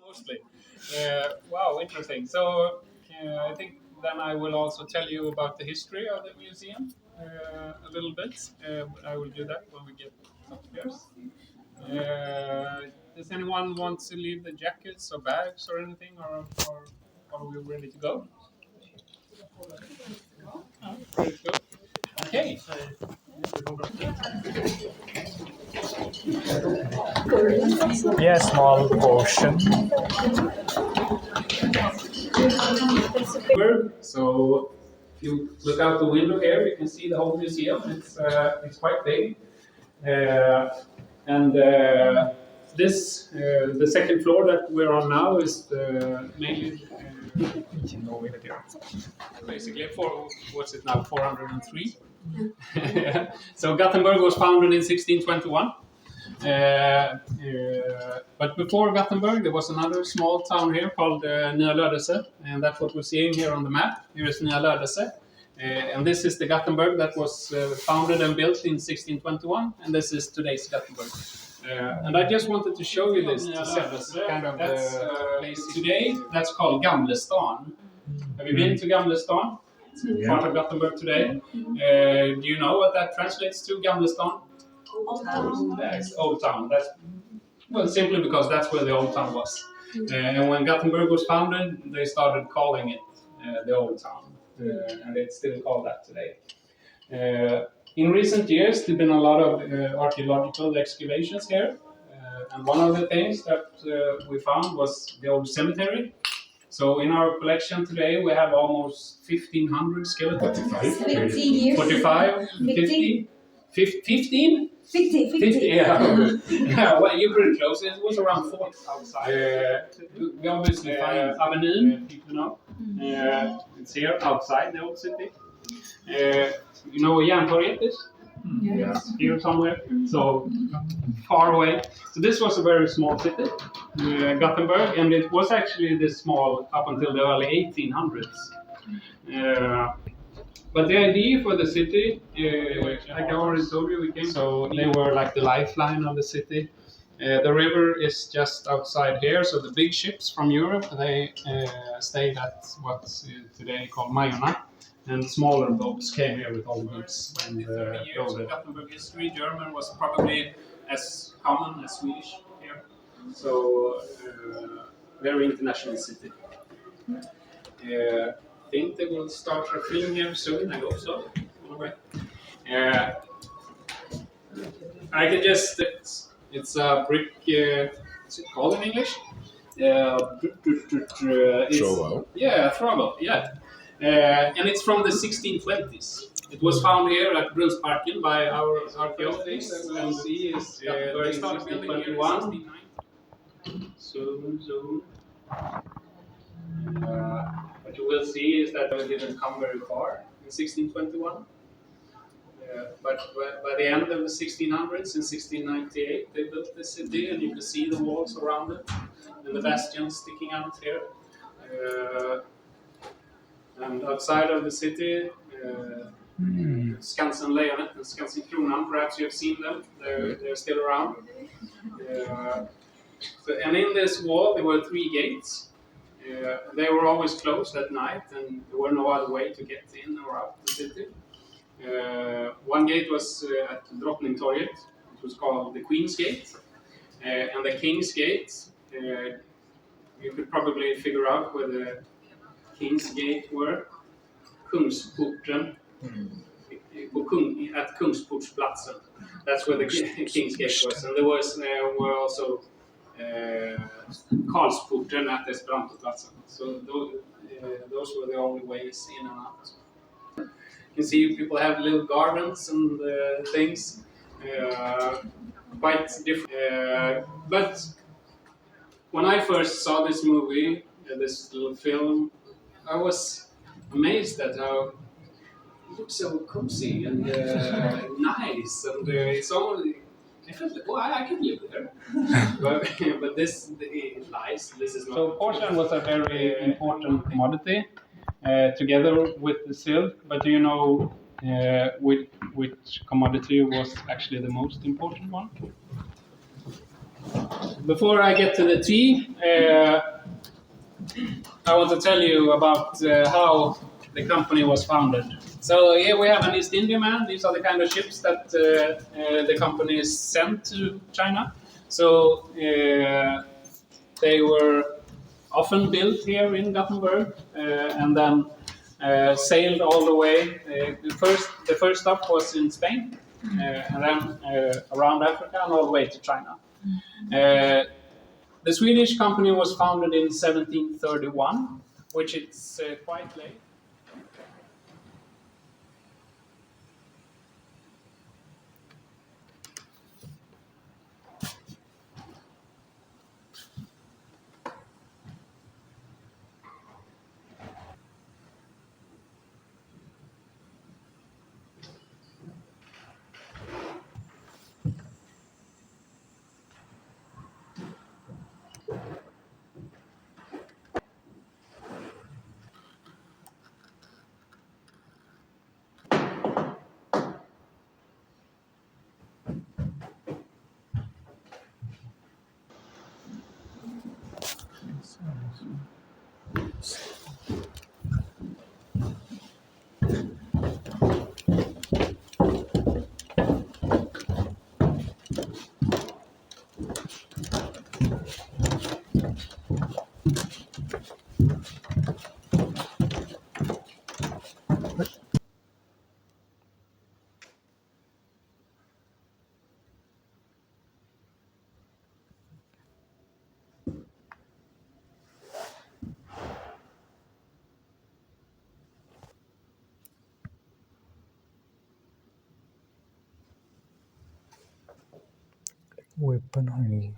mostly. Wow, interesting. So I think then I will also tell you about the history of the museum a little bit. I will do that when we get upstairs. Does anyone want to leave the jackets or bags or anything, or are we ready to go? Ready to go? Okay. Yeah, small portion. So if you look out the window here, you can see the whole museum. It's quite big, and this the second floor that we're on now is mainly basically for what's it now 403. So Gothenburg was founded in 1621. But before Gothenburg, there was another small town here called Nya Lödöse, and that's what we're seeing here on the map. Here is Nya Lödöse, and this is the Gothenburg that was founded and built in 1621, and this is today's Gothenburg. And I just wanted to show you this to set this kind of place today. That's called Gamlestan. Have you been to Gamlestan? It's part of Gothenburg today. Do you know what that translates to, Gamlestan? Old town. That's Old Town. That's well, simply because that's where the Old Town was. And when Gothenburg was founded, they started calling it the Old Town, and it's still called that today. In recent years, there've been a lot of archaeological excavations here, and one of the things that we found was the old cemetery. So in our collection today, we have almost 1,500 skeletons. 50 years. 45, 50, 15? 50. Yeah. Well, you're pretty close. It was around 40 outside. We obviously find Avenyn, you know. It's here outside the old city. You know where Järntorget is? Yes. Here somewhere. So far away. So this was a very small city, Gothenburg, and it was actually this small up until the early 1800s. But the idea for the city, like I already told you, we came. So they were like the lifeline of the city. The river is just outside here, so the big ships from Europe, they stayed at what's today called Majorna, and smaller boats came here with all the goods. And years of Gothenburg history, German was probably as common as Swedish here. So very international city. I think they will start refilling here soon, I hope so. Anyway. I can just, it's a brick, what's it called in English? Trowel. Yeah, trowel, yeah. And it's from the 1620s. It was found here at Brunnsparken by our archaeologists. As you can see, they started building here in 1690. So. What you will see is that we didn't come very far in 1621. But by the end of the 1600s, in 1698, they built the city, and you can see the walls around it, and the bastions sticking out here. And outside of the city, Skansen Lejonet and Skansen Kronan, perhaps you have seen them, they're still around. And in this wall, there were 3 gates. They were always closed at night, and there were no other way to get in or out the city. One gate was at Drottningtorget. It was called the Queen's Gate. And the King's Gate, you could probably figure out where the King's Gate were. Kungsporten. At Kungsportsplatsen. That's where the King's Gate was. And there were also Karlsporten at Esperantoplatsen. So those were the only ways in and out. You can see people have little gardens and things, quite different. But when I first saw this movie, this little film, I was amazed at how it looks so cozy and nice, and it's only. I felt like, well, I can live there. but this it lies. This is not. So porcelain was a very important commodity, together with the silk. But do you know which commodity was actually the most important one? before I get to the tea, I want to tell you about how the company was founded. So here we have an East India man. These are the kind of ships that the company sent to China. So they were often built here in Gothenburg and then sailed all the way. The first stop was in Spain, and then around Africa and all the way to China. The Swedish company was founded in 1731, which is quite late. Weapon only.